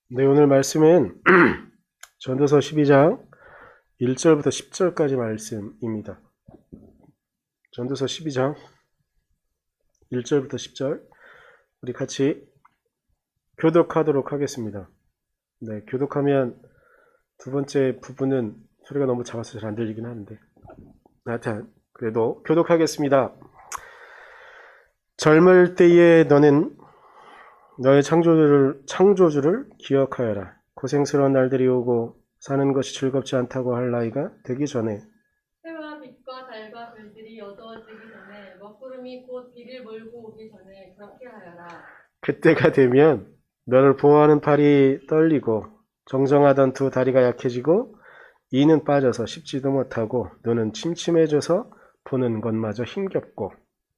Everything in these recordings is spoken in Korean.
네, 오늘 말씀은 전도서 12장 1절부터 10절까지 말씀입니다. 전도서 12장 1절부터 10절 우리 같이 교독하도록 하겠습니다. 네, 교독하면 두 번째 부분은 소리가 너무 작아서 잘 안 들리긴 하는데 하여튼 그래도 교독하겠습니다. 젊을 때에 너는 너의 창조주를 기억하여라. 고생스러운 날들이 오고 사는 것이 즐겁지 않다고 할 나이가 되기 전에 해와 빛과 달과 별들이 어두워지기 전에 먹구름이 곧 비를 몰고 오기 전에 그렇게 하여라. 그때가 되면 너를 보호하는 팔이 떨리고 정정하던 두 다리가 약해지고 이는 빠져서 씹지도 못하고 눈은 침침해져서 보는 것마저 힘겹고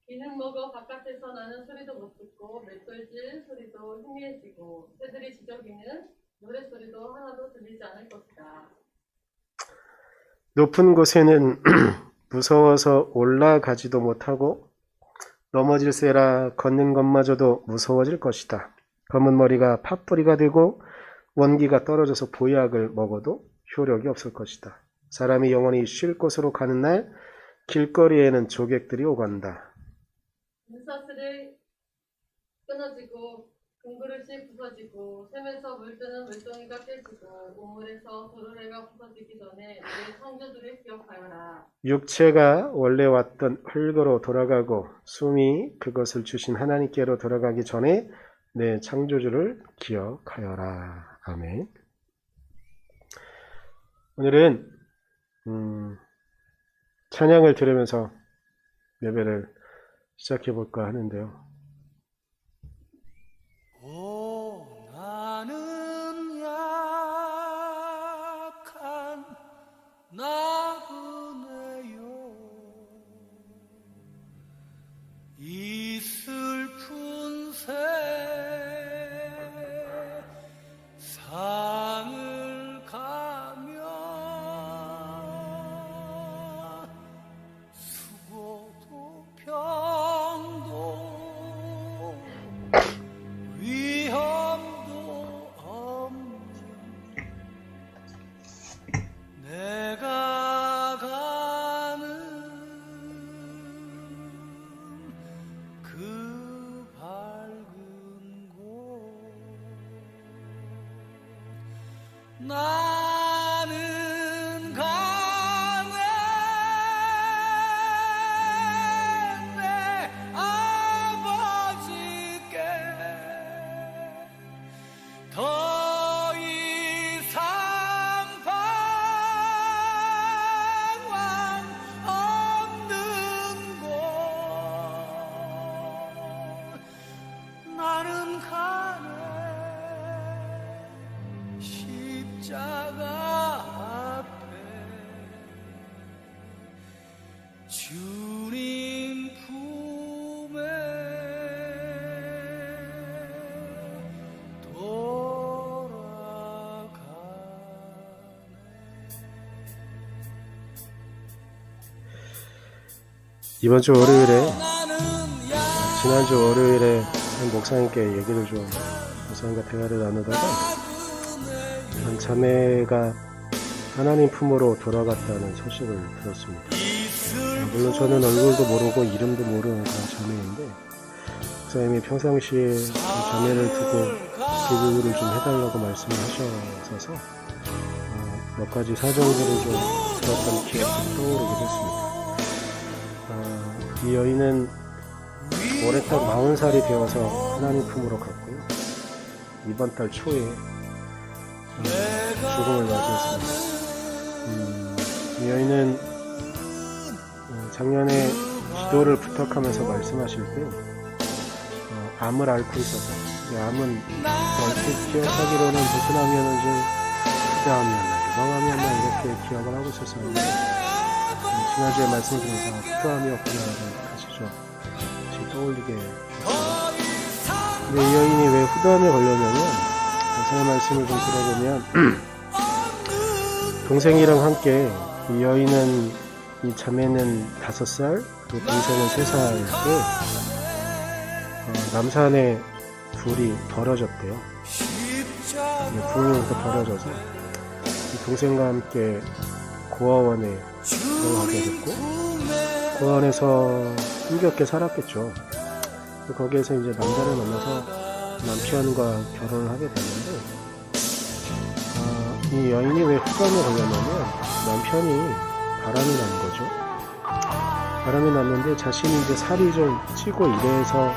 비는 먹어 바깥에서 나는 소리도 못 듣고 맷돌질 소리도 희미해지고 새들이 지저귀는 노랫소리도 하나도 들리지 않을 것이다. 높은 곳에는 무서워서 올라가지도 못하고 넘어질세라 걷는 것마저도 무서워질 것이다. 검은 머리가 팥뿌리가 되고 원기가 떨어져서 보약을 먹어도 효력이 없을 것이다. 사람이 영원히 쉴 곳으로 가는 날 길거리에는 조객들이 오간다. 눈사슬이 끊어지고 금그릇이 부서지고 샘에서 물드는 물동이가 깨지고 우물에서 도르래가 부서지기 전에 내 창조주를 기억하여라. 육체가 원래 왔던 흙으로 돌아가고 숨이 그것을 주신 하나님께로 돌아가기 전에 내 창조주를 기억하여라. 아멘. 오늘은 찬양을 들으면서 예배를 시작해 볼까 하는데요. 나는 약한 나그네요. 이 슬픈 세상을 가며 수고도 병도 위험도 없는 내가 가는 그 밝은 곳 나는 가네 내 아버지께 더 이상 방황 없는 곳 나는 가네 십자가 앞에 주님 품에 이번 주 월요일에 지난주 월요일에 한 목사님께 얘기를 좀 목사님과 대화를 나누다가 한 자매가 하나님 품으로 돌아갔다는 소식을 들었습니다. 물론 저는 얼굴도 모르고 이름도 모르는 그런 자매인데 목사님이 평상시에 그 자매를 두고 기도를 좀 해달라고 말씀을 하셔서 몇 가지 사정들을 좀 들었던 기억이 떠오르게 됐습니다. 이 여인은 올해 딱 40살이 되어서 하나님 품으로 갔고요. 이번 달 초에 죽음을 맞이했습니다. 이 여인은 작년에 기도를 부탁하면서 말씀하실 때 암을 앓고 있어서 암은 얼핏 기억하기로는 무슨 암이었는지 후대암이었나 유방암이었나 이렇게 기억을 하고 있었었는데 지난주에 말씀을 드리면서 후대암이었구나 다시 좀 떠올리게 됐습니다. 근데 이 여인이 왜 후대암에 걸렸냐면 목사의 말씀을 좀 들어보면 동생이랑 함께 이 여인은 이 자매는 5살 그리고 동생은 3살 때 남산에 둘이 벌어졌대요. 부모님부터 버려져서 이 동생과 함께 고아원에 들어가게 됐고 고아원에서 힘겹게 살았겠죠. 거기에서 이제 남자를 만나서 남편과 결혼을 하게 됐는데 이 여인이 왜 흑암에 걸렸냐면 남편이 바람이 난 거죠. 바람이 났는데 자신이 이제 살이 좀 찌고 이래서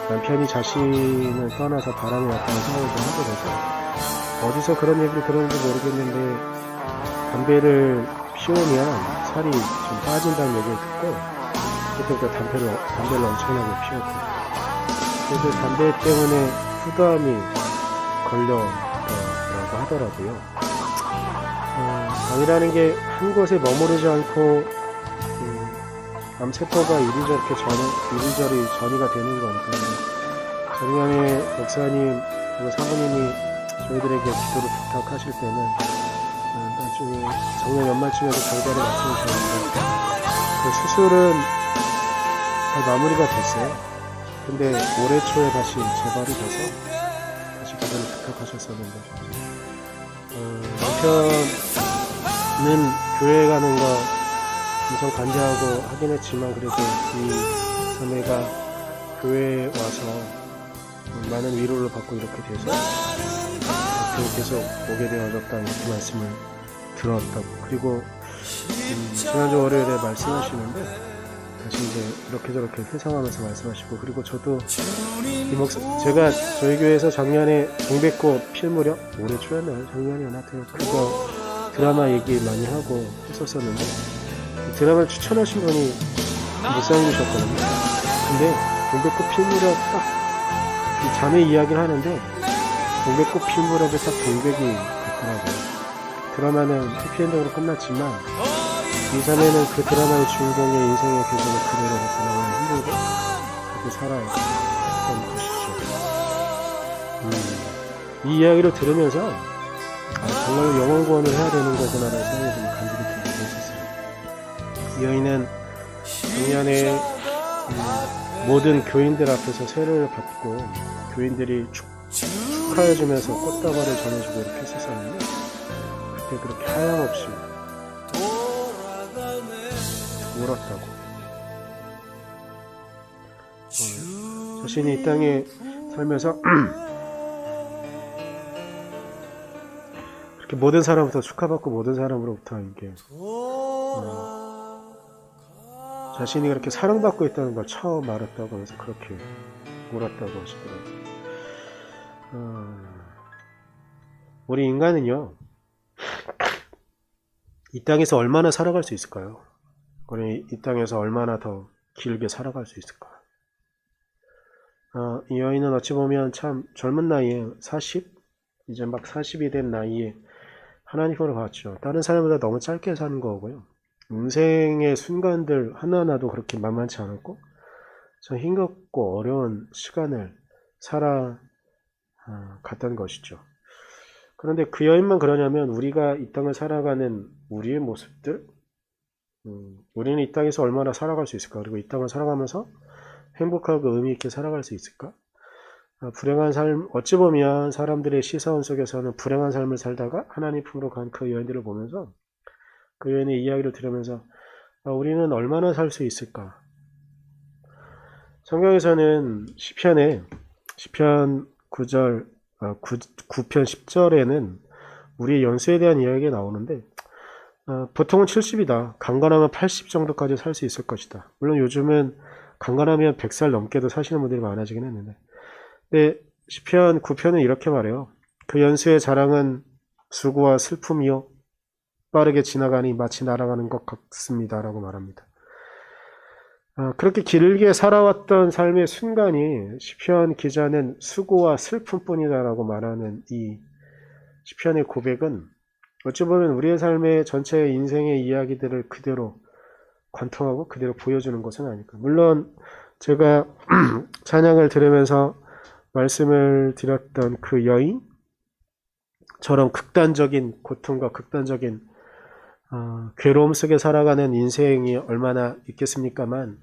남편이 자신을 떠나서 바람이 났다는 생각을 좀 하게 돼서 어디서 그런 얘기를 들었는지 모르겠는데 담배를 피우면 살이 좀 빠진다는 얘기를 듣고 그때부터 담배를 엄청나게 피웠고 그래서 담배 때문에 흑암이 걸렸다고 하더라고요. 암이라는 게 한 곳에 머무르지 않고 암세포가 이리저리 전이가 되는 거니까 작년에 목사님 그리고 사모님이 저희들에게 기도를 부탁하실 때는 나중에 작년 연말쯤에도 경과를 말씀해 주셨는데 그 수술은 다 마무리가 됐어요. 근데 올해 초에 다시 재발이 돼서 다시 기도를 부탁하셨었는데 남편은 교회 가는 거 엄청 반대하고 하긴 했지만 그래도 이 자매가 교회에 와서 많은 위로를 받고 이렇게 돼서 앞으로 계속 오게 되어졌다 이렇게 말씀을 들었다고. 그리고 지난주 월요일에 말씀하시는데 다시 이제 이렇게 저렇게 회상하면서 말씀하시고 그리고 저도 제가 저희 교회에서 작년에 동백꽃 필 무렵 올해 초였나요? 작년이었나? 그거 드라마 얘기 많이 하고 했었었는데 드라마를 추천하신 분이 목사님이셨거든요. 근데 동백꽃 필 무렵 딱 이 자매 이야기를 하는데 동백꽃 필 무렵에 딱 동백이 같더라고요. 드라마는 해피엔딩으로 끝났지만 이 자매는 그 드라마의 주인공의 인생의 배경을 그대로 너무 힘들고 그렇게 살아왔던 것이죠. 이 이야기를 들으면서 정말로 영혼 구원을 해야 되는 거구나라는 생각이 좀 간절히 들고 있었어요. 이 여인은 작년에 모든 교인들 앞에서 세례를 받고 교인들이 축하해주면서 꽃다발을 전해주고 이렇게 했었었는데 그때 그렇게 하염없이 울었다고. 자신이 이 땅에 살면서 그렇게 모든 사람부터 축하받고 모든 사람으로부터 이게 자신이 그렇게 사랑받고 있다는 걸 처음 알았다고 하면서 그렇게 울었다고 하시더라고요. 우리 인간은요 이 땅에서 얼마나 살아갈 수 있을까요? 우리 이 땅에서 얼마나 더 길게 살아갈 수 있을까? 이 여인은 어찌 보면 참 젊은 나이에 40? 이제 막 40이 된 나이에 하나님으로 갔죠. 다른 사람보다 너무 짧게 사는 거고요. 인생의 순간들 하나하나도 그렇게 만만치 않았고 참 힘겹고 어려운 시간을 살아갔던 것이죠. 그런데 그 여인만 그러냐면 우리가 이 땅을 살아가는 우리의 모습들 우리는 이 땅에서 얼마나 살아갈 수 있을까? 그리고 이 땅을 살아가면서 행복하고 의미 있게 살아갈 수 있을까? 불행한 삶, 어찌 보면 사람들의 시선 속에서는 불행한 삶을 살다가 하나님 품으로 간 그 여인들을 보면서 그 여인의 이야기를 들으면서 우리는 얼마나 살 수 있을까? 성경에서는 시편 9편 10절에는 우리의 연수에 대한 이야기가 나오는데 보통은 70이다. 강건하면 80 정도까지 살 수 있을 것이다. 물론 요즘은 강건하면 100살 넘게도 사시는 분들이 많아지긴 했는데 근데 시편 9편은 이렇게 말해요. 그 연수의 자랑은 수고와 슬픔이요 빠르게 지나가니 마치 날아가는 것 같습니다 라고 말합니다. 그렇게 길게 살아왔던 삶의 순간이 시편 기자는 수고와 슬픔뿐이다 라고 말하는 이 시편의 고백은 어찌 보면 우리의 삶의 전체 인생의 이야기들을 그대로 관통하고 그대로 보여주는 것은 아닐까. 물론 제가 찬양을 들으면서 말씀을 드렸던 그 여인처럼 극단적인 고통과 극단적인 괴로움 속에 살아가는 인생이 얼마나 있겠습니까만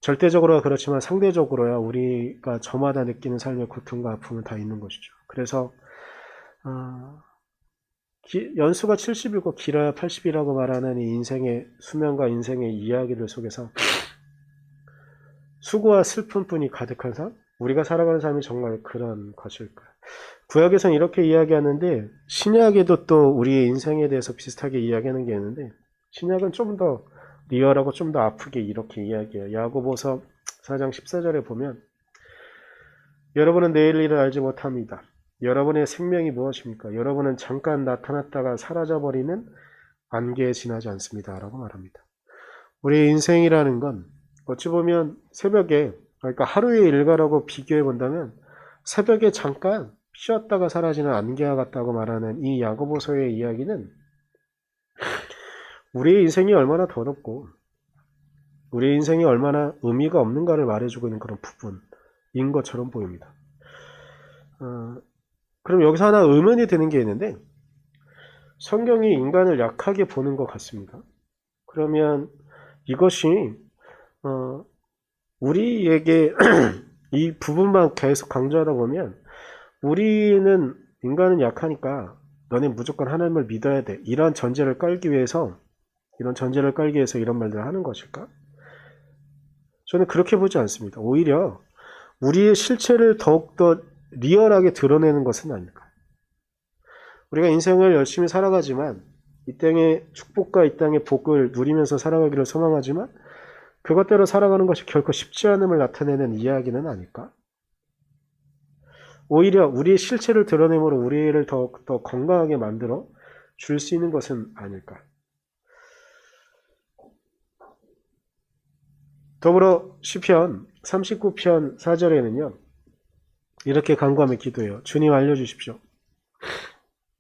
절대적으로야 그렇지만 상대적으로야 우리가 저마다 느끼는 삶의 고통과 아픔은 다 있는 것이죠. 그래서 연수가 70이고 길어야 80이라고 말하는 이 인생의 수명과 인생의 이야기들 속에서 수고와 슬픔뿐이 가득한 삶? 우리가 살아가는 삶이 정말 그런 것일까? 구약에서는 이렇게 이야기하는데 신약에도 또 우리의 인생에 대해서 비슷하게 이야기하는 게 있는데 신약은 좀 더 리얼하고 좀 더 아프게 이렇게 이야기해요. 야고보서 4장 14절에 보면 여러분은 내일 일을 알지 못합니다. 여러분의 생명이 무엇입니까? 여러분은 잠깐 나타났다가 사라져버리는 안개에 지나지 않습니다. 라고 말합니다. 우리의 인생이라는 건 어찌 보면 새벽에, 그러니까 하루의 일과라고 비교해 본다면 새벽에 잠깐 쉬었다가 사라지는 안개와 같다고 말하는 이 야고보서의 이야기는 우리의 인생이 얼마나 더럽고 우리의 인생이 얼마나 의미가 없는가를 말해주고 있는 그런 부분인 것처럼 보입니다. 그럼 여기서 하나 의문이 드는 게 있는데 성경이 인간을 약하게 보는 것 같습니다. 그러면 이것이 우리에게 이 부분만 계속 강조하다 보면 우리는 인간은 약하니까 너네 무조건 하나님을 믿어야 돼. 이런 전제를 깔기 위해서 이런 말들을 하는 것일까? 저는 그렇게 보지 않습니다. 오히려 우리의 실체를 더욱더 리얼하게 드러내는 것은 아닐까. 우리가 인생을 열심히 살아가지만 이 땅의 축복과 이 땅의 복을 누리면서 살아가기를 소망하지만 그것대로 살아가는 것이 결코 쉽지 않음을 나타내는 이야기는 아닐까? 오히려 우리의 실체를 드러내므로 우리를 더 건강하게 만들어 줄 수 있는 것은 아닐까? 더불어 시편 39편 4절에는요. 이렇게 간구하며 기도해요. 주님 알려주십시오.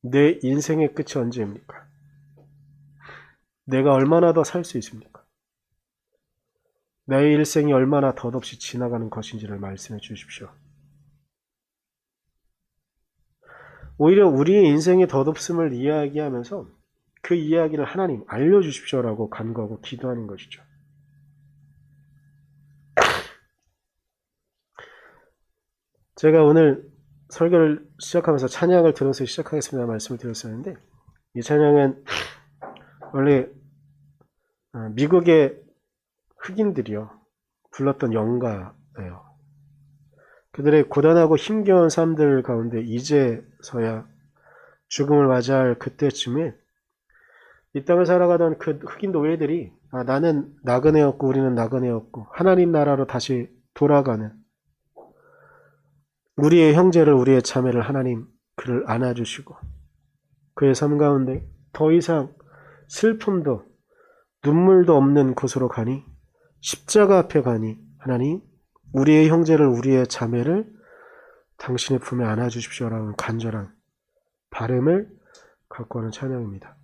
내 인생의 끝이 언제입니까? 내가 얼마나 더 살 수 있습니까? 나의 일생이 얼마나 덧없이 지나가는 것인지를 말씀해 주십시오. 오히려 우리의 인생의 덧없음을 이야기하면서 그 이야기를 하나님 알려주십시오라고 간구하고 기도하는 것이죠. 제가 오늘 설교를 시작하면서 찬양을 들어서 시작하겠습니다 말씀을 드렸었는데 이 찬양은 원래 미국의 흑인들이요 불렀던 연가예요. 그들의 고단하고 힘겨운 삶들 가운데 이제서야 죽음을 맞이할 그때쯤에 이 땅을 살아가던 그 흑인 노예들이 나는 나그네였고 우리는 나그네였고 하나님 나라로 다시 돌아가는 우리의 형제를 우리의 자매를 하나님 그를 안아주시고 그의 삶 가운데 더 이상 슬픔도 눈물도 없는 곳으로 가니 십자가 앞에 가니 하나님 우리의 형제를 우리의 자매를 당신의 품에 안아주십시오라는 간절한 바람을 갖고 오는 찬양입니다.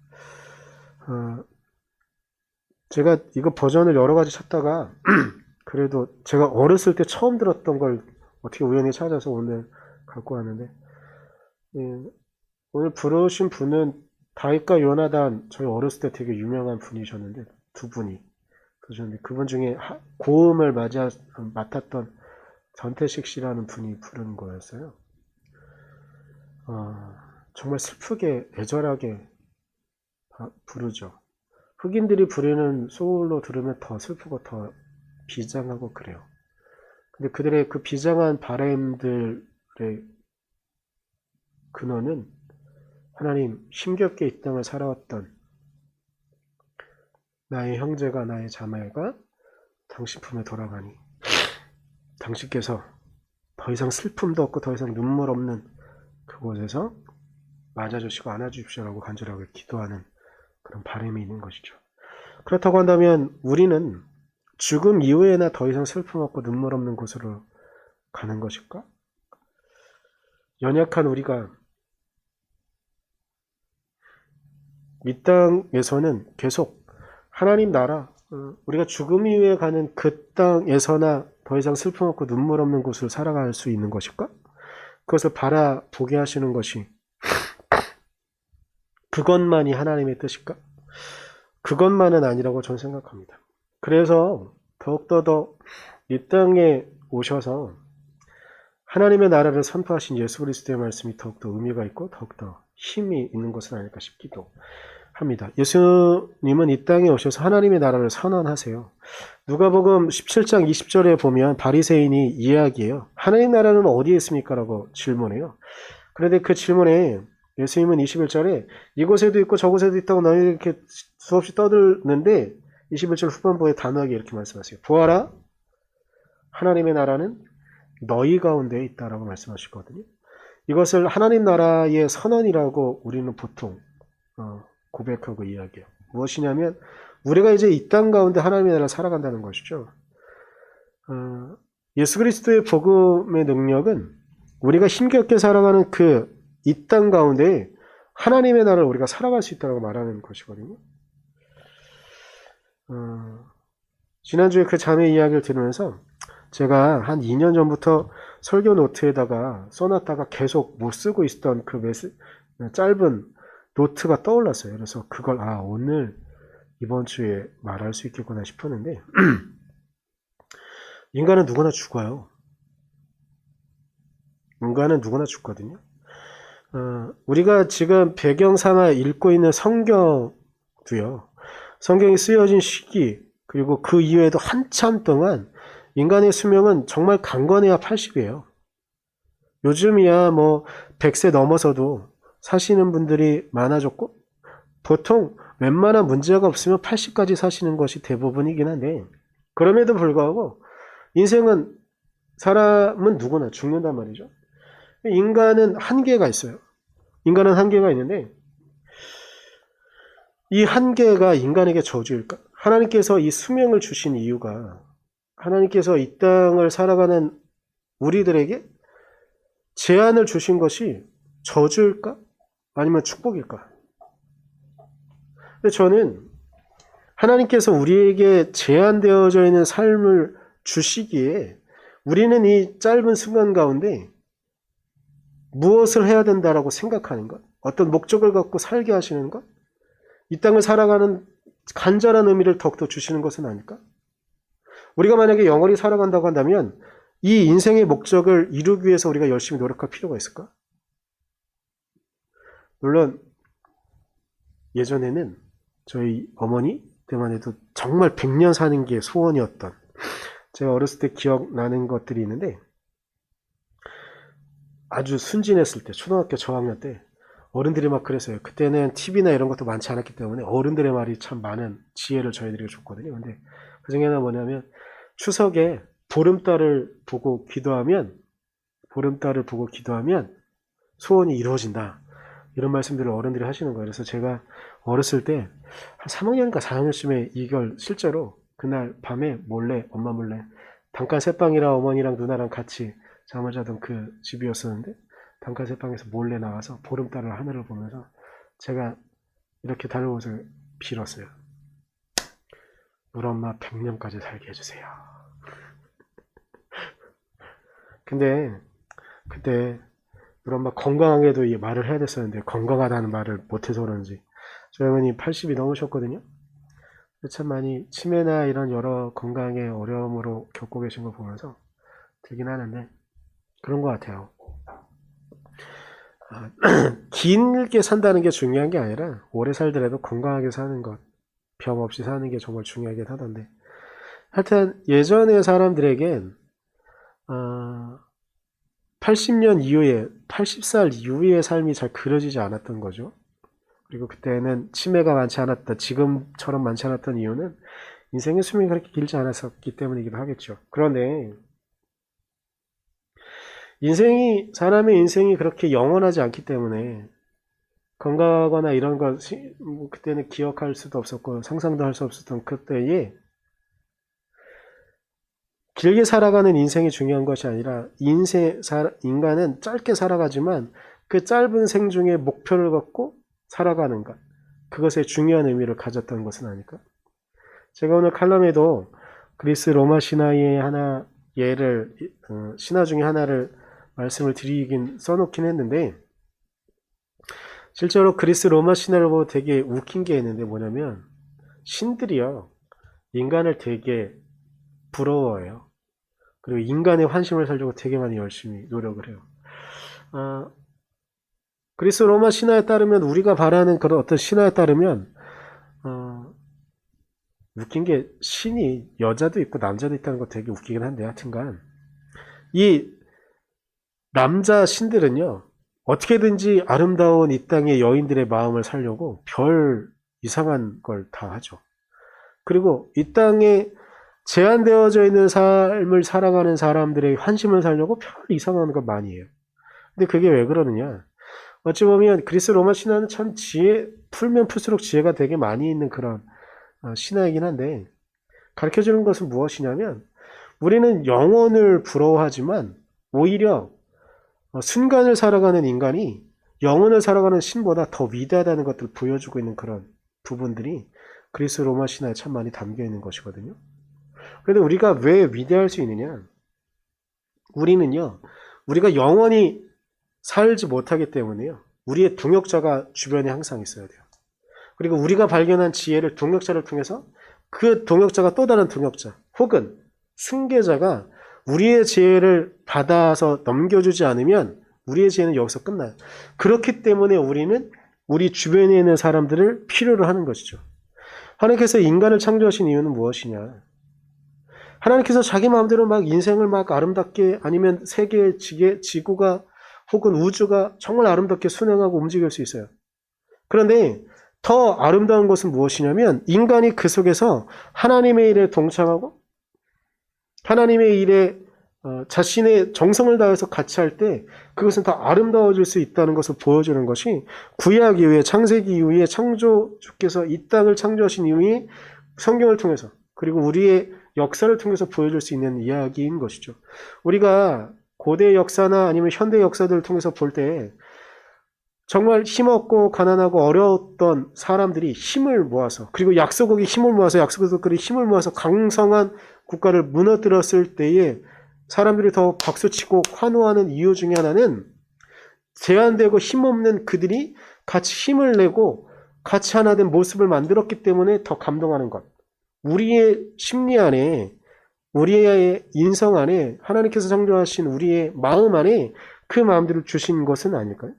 제가 이거 버전을 여러 가지 찾다가 그래도 제가 어렸을 때 처음 들었던 걸 어떻게 우연히 찾아서 오늘 갖고 왔는데 오늘 부르신 분은 다윗과 요나단 저희 어렸을 때 되게 유명한 분이셨는데 두 분이 그러셨는데 그분 중에 고음을 맡았던 전태식 씨라는 분이 부른 거였어요. 정말 슬프게 애절하게 부르죠. 흑인들이 부르는 소울로 들으면 더 슬프고 더 비장하고 그래요. 근데 그들의 그 비장한 바람들의 근원은 하나님 힘겹게 이 땅을 살아왔던 나의 형제가 나의 자매가 당신 품에 돌아가니 당신께서 더 이상 슬픔도 없고 더 이상 눈물 없는 그곳에서 맞아주시고 안아주십시오라고 간절하게 기도하는 그런 바람이 있는 것이죠. 그렇다고 한다면 우리는 죽음 이후에나 더 이상 슬픔 없고 눈물 없는 곳으로 가는 것일까? 연약한 우리가 이 땅에서는 계속 하나님 나라, 우리가 죽음 이후에 가는 그 땅에서나 더 이상 슬픔 없고 눈물 없는 곳을 살아갈 수 있는 것일까? 그것을 바라보게 하시는 것이 그것만이 하나님의 뜻일까? 그것만은 아니라고 저는 생각합니다. 그래서 더욱더 더 이 땅에 오셔서 하나님의 나라를 선포하신 예수 그리스도의 말씀이 더욱더 의미가 있고 더욱더 힘이 있는 것은 아닐까 싶기도 합니다. 예수님은 이 땅에 오셔서 하나님의 나라를 선언하세요. 누가복음 17장 20절에 보면 바리새인이 이야기해요. 하나님 나라는 어디에 있습니까? 라고 질문해요. 그런데 그 질문에 예수님은 21절에 이곳에도 있고 저곳에도 있다고 너희들 이렇게 수없이 떠들는데 21절 후반부에 단호하게 이렇게 말씀하세요. 보아라, 하나님의 나라는 너희 가운데 있다라고 말씀하시거든요. 이것을 하나님 나라의 선언이라고 우리는 보통 고백하고 이야기해요. 무엇이냐면 우리가 이제 이 땅 가운데 하나님의 나라를 살아간다는 것이죠. 예수 그리스도의 복음의 능력은 우리가 힘겹게 살아가는 그 이 땅 가운데 하나님의 나라를 우리가 살아갈 수 있다고 말하는 것이거든요. 지난주에 그 자매 이야기를 들으면서 제가 한 2년 전부터 설교 노트에다가 써놨다가 계속 못 쓰고 있었던 그 짧은 노트가 떠올랐어요. 그래서 그걸 오늘 이번 주에 말할 수 있겠구나 싶었는데 인간은 누구나 죽어요. 인간은 누구나 죽거든요. 우리가 지금 배경 삼아 읽고 있는 성경도요. 성경이 쓰여진 시기 그리고 그 이후에도 한참 동안 인간의 수명은 정말 강건해야 80이에요. 요즘이야 뭐 100세 넘어서도 사시는 분들이 많아졌고 보통 웬만한 문제가 없으면 80까지 사시는 것이 대부분이긴 한데 그럼에도 불구하고 인생은 사람은 누구나 죽는단 말이죠. 인간은 한계가 있어요. 인간은 한계가 있는데 이 한계가 인간에게 저주일까? 하나님께서 이 수명을 주신 이유가 하나님께서 이 땅을 살아가는 우리들에게 제한을 주신 것이 저주일까? 아니면 축복일까? 근데 저는 하나님께서 우리에게 제한되어져 있는 삶을 주시기에 우리는 이 짧은 순간 가운데 무엇을 해야 된다라고 생각하는 것, 어떤 목적을 갖고 살게 하시는 것, 이 땅을 살아가는 간절한 의미를 더욱더 주시는 것은 아닐까? 우리가 만약에 영원히 살아간다고 한다면 이 인생의 목적을 이루기 위해서 우리가 열심히 노력할 필요가 있을까? 물론 예전에는 저희 어머니 때만 해도 정말 100년 사는 게 소원이었던 제가 어렸을 때 기억나는 것들이 있는데 아주 순진했을 때 초등학교 저학년 때 어른들이 막 그랬어요. 그때는 TV나 이런 것도 많지 않았기 때문에 어른들의 말이 참 많은 지혜를 저희들이 줬거든요. 근데 그 중에 하나 뭐냐면 추석에 보름달을 보고 기도하면 소원이 이루어진다. 이런 말씀들을 어른들이 하시는 거예요. 그래서 제가 어렸을 때 한 3학년인가 4학년쯤에 이걸 실제로 그날 밤에 몰래 엄마 몰래 단칸 새방이랑 어머니랑 누나랑 같이 잠을 자던 그 집이었었는데 단칸 새방에서 몰래 나와서 보름달을 하늘을 보면서 제가 이렇게 달을 보면서 빌었어요. 우리 엄마 100년까지 살게 해주세요. 근데 그때 우리 엄마 건강하게도 이 말을 해야 됐었는데 건강하다는 말을 못해서 그런지 저희 어머니 80이 넘으셨거든요. 참 많이 치매나 이런 여러 건강의 어려움으로 겪고 계신 걸 보면서 들긴 하는데 그런 것 같아요. 길게 산다는 게 중요한 게 아니라 오래 살더라도 건강하게 사는 것, 병 없이 사는 게 정말 중요하긴 하던데 하여튼 예전의 사람들에겐 80년 이후에 80살 이후의 삶이 잘 그려지지 않았던 거죠. 그리고 그때는 치매가 많지 않았다. 지금처럼 많지 않았던 이유는 인생의 수명이 그렇게 길지 않았었기 때문이기도 하겠죠. 그런데 사람의 인생이 그렇게 영원하지 않기 때문에 건강하거나 이런 것 그때는 기억할 수도 없었고 상상도 할 수 없었던 그때에 길게 살아가는 인생이 중요한 것이 아니라 인간은 짧게 살아가지만 그 짧은 생 중에 목표를 갖고 살아가는 것, 그것에 중요한 의미를 가졌던 것은 아닐까? 제가 오늘 칼럼에도 그리스 로마 신화의 하나 예를 신화 중에 하나를 말씀을 드리긴 써놓긴 했는데 실제로 그리스 로마 신화를 보고 되게 웃긴 게 있는데 뭐냐면 신들이요 인간을 되게 부러워해요. 그리고 인간의 환심을 살려고 되게 많이 열심히 노력을 해요. 그리스 로마 신화에 따르면, 우리가 바라는 그런 어떤 신화에 따르면 웃긴 게, 신이 여자도 있고 남자도 있다는 거 되게 웃기긴 한데, 하여튼간 이 남자 신들은요, 어떻게든지 아름다운 이 땅의 여인들의 마음을 살려고 별 이상한 걸 다 하죠. 그리고 이 땅에 제한되어져 있는 삶을 살아가는 사람들의 환심을 살려고 별 이상한 걸 많이 해요. 근데 그게 왜 그러느냐? 어찌 보면 그리스 로마 신화는 참 풀면 풀수록 지혜가 되게 많이 있는 그런 신화이긴 한데, 가르쳐주는 것은 무엇이냐면, 우리는 영혼을 부러워하지만 오히려 순간을 살아가는 인간이 영혼을 살아가는 신보다 더 위대하다는 것들을 보여주고 있는 그런 부분들이 그리스 로마 신화에 참 많이 담겨 있는 것이거든요. 그런데 우리가 왜 위대할 수 있느냐? 우리는요, 우리가 영원히 살지 못하기 때문에요, 우리의 동역자가 주변에 항상 있어야 돼요. 그리고 우리가 발견한 지혜를 동역자를 통해서 그 동역자가 또 다른 동역자 혹은 승계자가 우리의 지혜를 받아서 넘겨주지 않으면 우리의 지혜는 여기서 끝나요. 그렇기 때문에 우리는 우리 주변에 있는 사람들을 필요로 하는 것이죠. 하나님께서 인간을 창조하신 이유는 무엇이냐? 하나님께서 자기 마음대로 막 인생을 막 아름답게, 아니면 세계, 지구가 혹은 우주가 정말 아름답게 순행하고 움직일 수 있어요. 그런데 더 아름다운 것은 무엇이냐면, 인간이 그 속에서 하나님의 일에 동참하고 하나님의 일에 자신의 정성을 다해서 같이 할 때 그것은 더 아름다워질 수 있다는 것을 보여주는 것이 구약 이후에, 창세기 이후에 창조주께서 이 땅을 창조하신 이후에 성경을 통해서, 그리고 우리의 역사를 통해서 보여줄 수 있는 이야기인 것이죠. 우리가 고대 역사나 아니면 현대 역사들을 통해서 볼 때 정말 힘없고 가난하고 어려웠던 사람들이 힘을 모아서, 그리고 약소국이 힘을 모아서, 약소국들이 힘을 모아서 강성한 국가를 무너뜨렸을 때에 사람들이 더 박수치고 환호하는 이유 중에 하나는, 제한되고 힘없는 그들이 같이 힘을 내고 같이 하나 된 모습을 만들었기 때문에 더 감동하는 것. 우리의 심리 안에, 우리의 인성 안에, 하나님께서 창조하신 우리의 마음 안에 그 마음들을 주신 것은 아닐까요?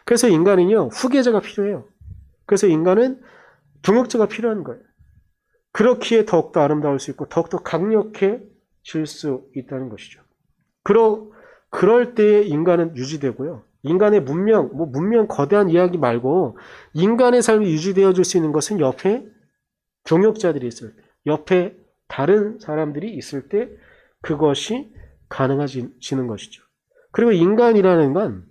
그래서 인간은요, 후계자가 필요해요. 그래서 인간은 동역자가 필요한 거예요. 그렇기에 더욱더 아름다울 수 있고 더욱더 강력해질 수 있다는 것이죠. 그럴 때에 인간은 유지되고요. 인간의 문명 거대한 이야기 말고 인간의 삶이 유지되어질 수 있는 것은 옆에 동역자들이 있을 때, 옆에 다른 사람들이 있을 때 그것이 가능해지는 것이죠. 그리고 인간이라는 건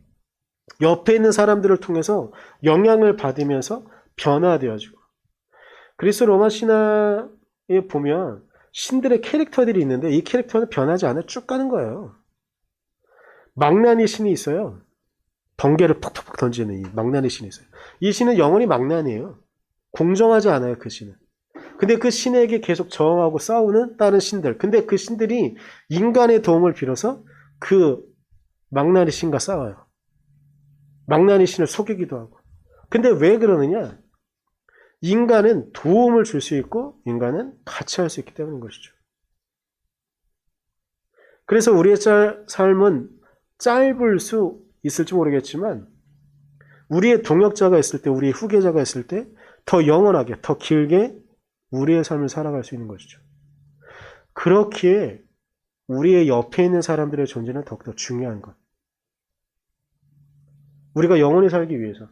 옆에 있는 사람들을 통해서 영향을 받으면서 변화되어지고, 그리스 로마 신화에 보면 신들의 캐릭터들이 있는데 이 캐릭터는 변하지 않아 쭉 가는 거예요. 망나니 신이 있어요. 번개를 팍팍팍 던지는 이 망나니 신이 있어요. 이 신은 영원히 망나니예요. 공정하지 않아요, 그 신은. 근데 그 신에게 계속 저항하고 싸우는 다른 신들. 근데 그 신들이 인간의 도움을 빌어서 그 망나니 신과 싸워요. 망나니 신을 속이기도 하고. 근데 왜 그러느냐? 인간은 도움을 줄 수 있고 인간은 같이 할 수 있기 때문인 것이죠. 그래서 우리의 삶은 짧을 수 있을지 모르겠지만 우리의 동역자가 있을 때, 우리의 후계자가 있을 때 더 영원하게, 더 길게 우리의 삶을 살아갈 수 있는 것이죠. 그렇기에 우리의 옆에 있는 사람들의 존재는 더욱더 중요한 것. 우리가 영원히 살기 위해서,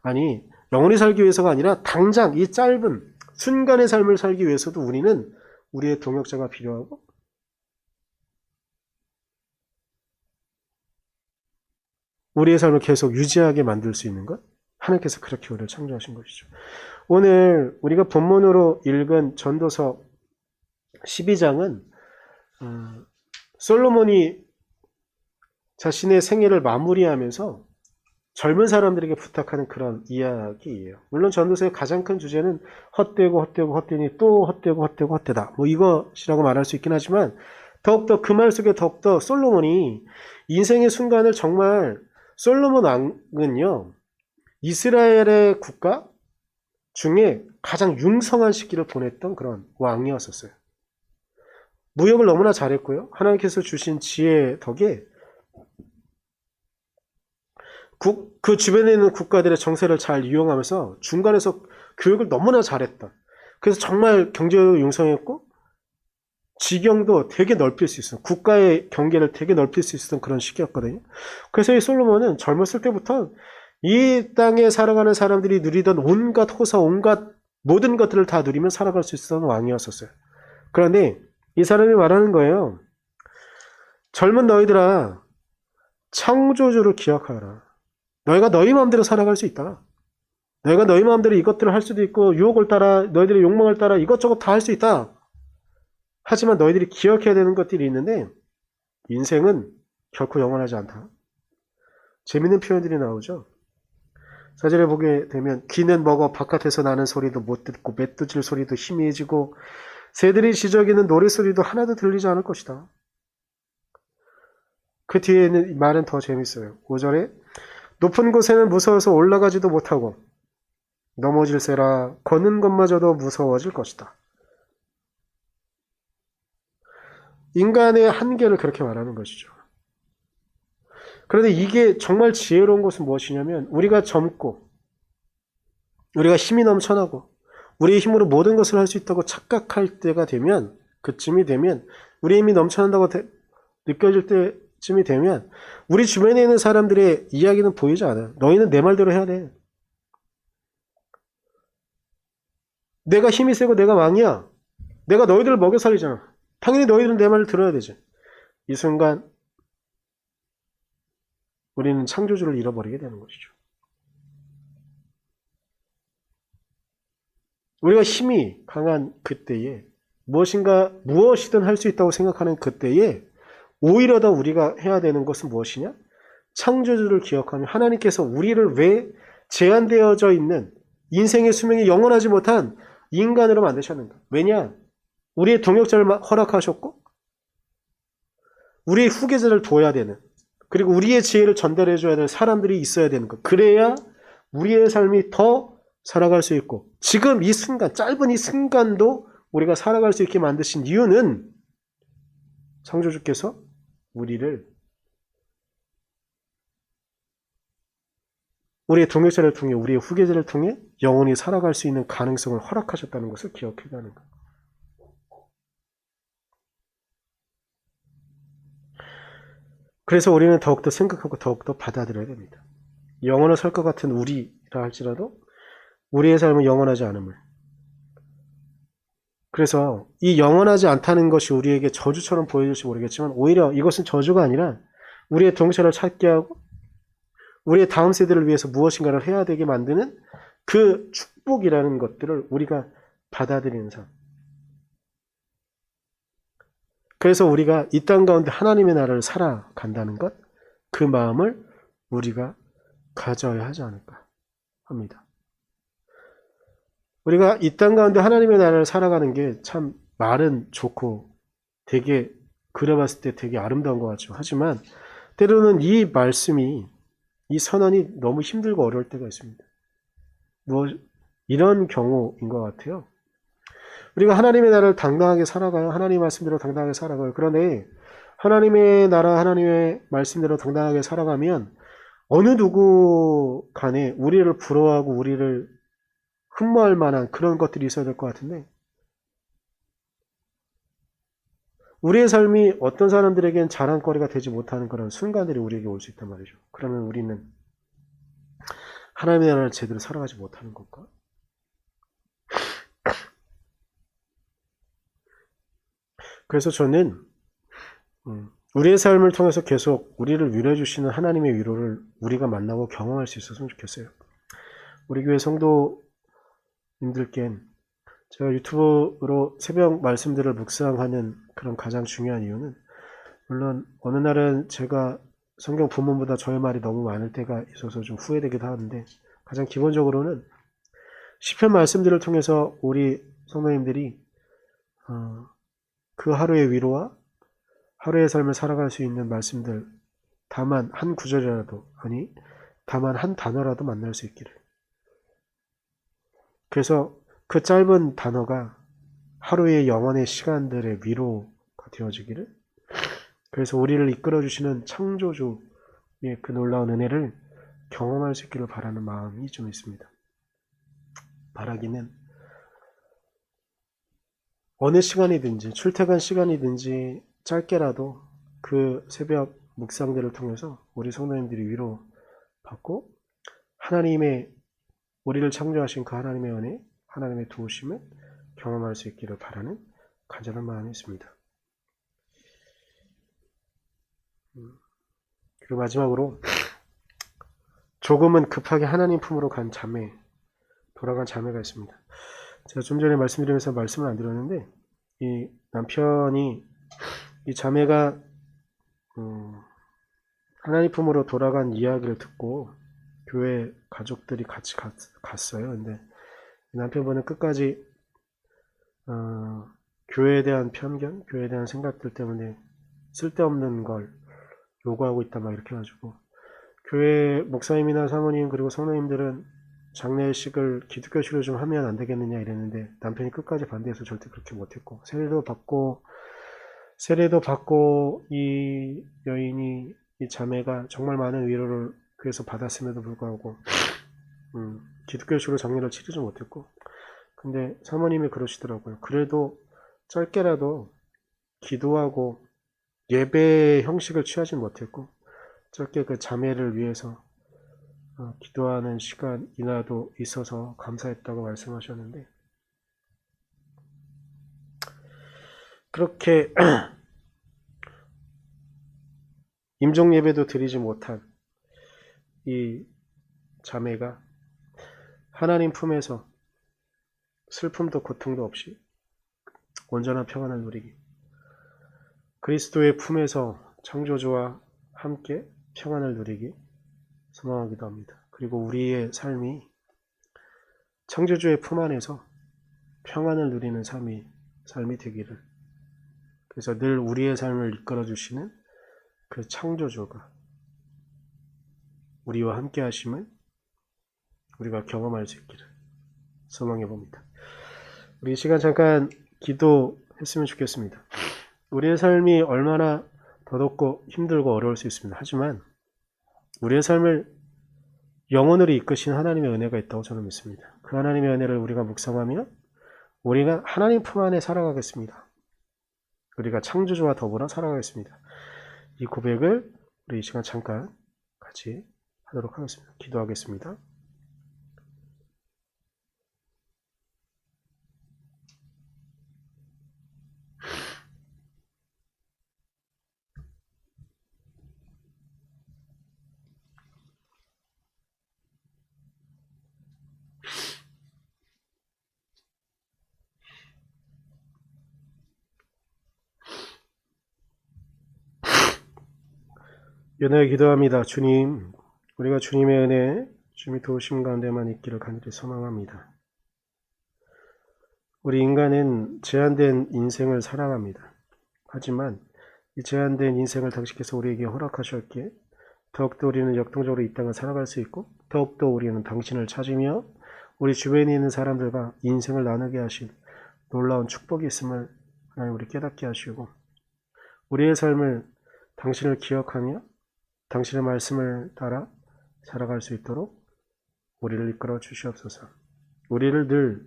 아니 영원히 살기 위해서가 아니라 당장 이 짧은 순간의 삶을 살기 위해서도 우리는 우리의 동역자가 필요하고, 우리의 삶을 계속 유지하게 만들 수 있는 것, 하나님께서 그렇게 우리를 창조하신 것이죠. 오늘 우리가 본문으로 읽은 전도서 12장은 솔로몬이 자신의 생애를 마무리하면서 젊은 사람들에게 부탁하는 그런 이야기예요. 물론 전도서의 가장 큰 주제는 헛되니 또 헛되다, 뭐 이것이라고 말할 수 있긴 하지만, 더욱더 그 말 속에 더욱더 솔로몬이 인생의 순간을 정말, 솔로몬 왕은요 이스라엘의 국가 중에 가장 융성한 시기를 보냈던 그런 왕이었었어요. 무역을 너무나 잘했고요. 하나님께서 주신 지혜 덕에 그 주변에 있는 국가들의 정세를 잘 이용하면서 중간에서 교육을 너무나 잘했다. 그래서 정말 경제적으로 융성했고 지경도 되게 넓힐 수 있어. 국가의 경계를 되게 넓힐 수 있었던 그런 시기였거든요. 그래서 이 솔로몬은 젊었을 때부터 이 땅에 살아가는 사람들이 누리던 온갖 호사, 온갖 모든 것들을 다 누리면 살아갈 수 있었던 왕이었었어요. 그런데 이 사람이 말하는 거예요. 젊은 너희들아, 창조주를 기억하라. 너희가 너희 마음대로 살아갈 수 있다. 너희가 너희 마음대로 이것들을 할 수도 있고 유혹을 따라 너희들의 욕망을 따라 이것저것 다 할 수 있다. 하지만 너희들이 기억해야 되는 것들이 있는데 인생은 결코 영원하지 않다. 재밌는 표현들이 나오죠. 4절에 보게 되면 귀는 먹어 바깥에서 나는 소리도 못 듣고 멧돼질 소리도 희미해지고 새들이 지저귀는 노랫소리도 하나도 들리지 않을 것이다. 그 뒤에 있는 말은 더 재밌어요. 5절에 높은 곳에는 무서워서 올라가지도 못하고 넘어질세라 걷는 것마저도 무서워질 것이다. 인간의 한계를 그렇게 말하는 것이죠. 그런데 이게 정말 지혜로운 것은 무엇이냐면 우리가 젊고 우리가 힘이 넘쳐나고 우리의 힘으로 모든 것을 할 수 있다고 착각할 때가 되면 그쯤이 되면 우리의 힘이 넘쳐난다고 느껴질 때쯤이 되면 우리 주변에 있는 사람들의 이야기는 보이지 않아요. 너희는 내 말대로 해야 돼. 내가 힘이 세고 내가 왕이야. 내가 너희들을 먹여 살리잖아. 당연히 너희들은 내 말을 들어야 되지. 이 순간 우리는 창조주를 잃어버리게 되는 것이죠. 우리가 힘이 강한 그때에 무엇이든 할 수 있다고 생각하는 그때에 오히려 더 우리가 해야 되는 것은 무엇이냐? 창조주를 기억하며 하나님께서 우리를 왜 제한되어져 있는 인생의 수명이 영원하지 못한 인간으로 만드셨는가? 왜냐? 우리의 동역자를 허락하셨고 우리의 후계자를 둬야 되는 그리고 우리의 지혜를 전달해줘야 될 사람들이 있어야 되는 것. 그래야 우리의 삶이 더 살아갈 수 있고 지금 이 순간, 짧은 이 순간도 우리가 살아갈 수 있게 만드신 이유는 창조주께서 우리의 동역자를 통해 우리의 후계자를 통해 영원히 살아갈 수 있는 가능성을 허락하셨다는 것을 기억해야 하는 것. 그래서 우리는 더욱더 생각하고 더욱더 받아들여야 됩니다. 영원을 살 것 같은 우리라 할지라도 우리의 삶은 영원하지 않음을. 그래서 이 영원하지 않다는 것이 우리에게 저주처럼 보여질지 모르겠지만 오히려 이것은 저주가 아니라 우리의 동역자를 찾게 하고 우리의 다음 세대를 위해서 무엇인가를 해야 되게 만드는 그 축복이라는 것들을 우리가 받아들이는 삶. 그래서 우리가 이 땅 가운데 하나님의 나라를 살아간다는 것, 그 마음을 우리가 가져야 하지 않을까 합니다. 우리가 이 땅 가운데 하나님의 나라를 살아가는 게 참 말은 좋고 되게 그려봤을 때 되게 아름다운 것 같죠. 하지만 때로는 이 말씀이 이 선언이 너무 힘들고 어려울 때가 있습니다. 이런 경우인 것 같아요. 우리가 하나님의 나라를 당당하게 살아가요. 하나님 말씀대로 당당하게 살아가요. 그런데 하나님의 나라, 하나님의 말씀대로 당당하게 살아가면 어느 누구 간에 우리를 부러워하고 우리를 흠모할 만한 그런 것들이 있어야 될 것 같은데 우리의 삶이 어떤 사람들에겐 자랑거리가 되지 못하는 그런 순간들이 우리에게 올 수 있단 말이죠. 그러면 우리는 하나님의 나라를 제대로 살아가지 못하는 걸까? 그래서 저는 우리의 삶을 통해서 계속 우리를 위로해 주시는 하나님의 위로를 우리가 만나고 경험할 수 있었으면 좋겠어요. 우리 교회 성도님들께 제가 유튜브로 새벽 말씀들을 묵상하는 그런 가장 중요한 이유는 물론 어느 날은 제가 성경 본문보다 저의 말이 너무 많을 때가 있어서 좀 후회되기도 하는데 가장 기본적으로는 시편 말씀들을 통해서 우리 성도님들이 그 하루의 위로와 하루의 삶을 살아갈 수 있는 말씀들 다만 한 구절이라도 아니 다만 한 단어라도 만날 수 있기를. 그래서 그 짧은 단어가 하루의 영혼의 시간들의 위로가 되어지기를. 그래서 우리를 이끌어주시는 창조주의 그 놀라운 은혜를 경험할 수 있기를 바라는 마음이 좀 있습니다. 바라기는 어느 시간이든지 출퇴근 시간이든지 짧게라도 그 새벽 묵상들을 통해서 우리 성도님들이 위로받고 하나님의 우리를 창조하신 그 하나님의 은혜, 하나님의 도우심을 경험할 수 있기를 바라는 간절한 마음이 있습니다. 그리고 마지막으로 조금은 급하게 하나님 품으로 돌아간 자매가 있습니다. 제가 좀 전에 말씀드리면서 말씀을 안 드렸는데 이 남편이 이 자매가 하나님 품으로 돌아간 이야기를 듣고 교회 가족들이 같이 갔어요. 근데 남편분은 끝까지 교회에 대한 편견, 교회에 대한 생각들 때문에 쓸데없는 걸 요구하고 있다 막 이렇게 해가지고 교회 목사님이나 사모님 그리고 성도님들은 장례식을 기독교식으로 좀 하면 안 되겠느냐 이랬는데 남편이 끝까지 반대해서 절대 그렇게 못했고 세례도 받고 이 여인이 이 자매가 정말 많은 위로를 교회에서 받았음에도 불구하고 기독교식으로 장례를 치르지 못했고 근데 사모님이 그러시더라고요. 그래도 짧게라도 기도하고 예배 형식을 취하지 못했고 짧게 그 자매를 위해서 기도하는 시간이라도 있어서 감사했다고 말씀하셨는데 그렇게 임종 예배도 드리지 못한 이 자매가 하나님 품에서 슬픔도 고통도 없이 온전한 평안을 누리기 그리스도의 품에서 창조주와 함께 평안을 누리기 소망하기도 합니다. 그리고 우리의 삶이 창조주의 품 안에서 평안을 누리는 삶이 되기를 그래서 늘 우리의 삶을 이끌어 주시는 그 창조주가 우리와 함께 하심을 우리가 경험할 수 있기를 소망해 봅니다. 우리 이 시간 잠깐 기도했으면 좋겠습니다. 우리의 삶이 얼마나 더덥고 힘들고 어려울 수 있습니다. 하지만 우리의 삶을 영원으로 이끄신 하나님의 은혜가 있다고 저는 믿습니다. 그 하나님의 은혜를 우리가 묵상하며 우리가 하나님 품 안에 살아가겠습니다. 우리가 창조주와 더불어 살아가겠습니다. 이 고백을 우리 이 시간 잠깐 같이 하도록 하겠습니다. 기도하겠습니다. 연하여 기도합니다. 주님, 우리가 주님의 은혜, 주님의 도우심 가운데만 있기를 간절히 소망합니다. 우리 인간은 제한된 인생을 살아갑니다. 하지만 이 제한된 인생을 당신께서 우리에게 허락하셨기에 더욱더 우리는 역동적으로 이 땅을 살아갈 수 있고 더욱더 우리는 당신을 찾으며 우리 주변에 있는 사람들과 인생을 나누게 하신 놀라운 축복이 있음을 하나님 우리 깨닫게 하시고 우리의 삶을 당신을 기억하며 당신의 말씀을 따라 살아갈 수 있도록 우리를 이끌어 주시옵소서. 우리를 늘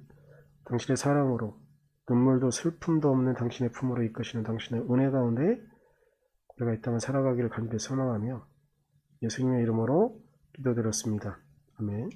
당신의 사랑으로 눈물도 슬픔도 없는 당신의 품으로 이끄시는 당신의 은혜 가운데 우리가 이 땅을 살아가기를 간절히 소망하며 예수님의 이름으로 기도드렸습니다. 아멘.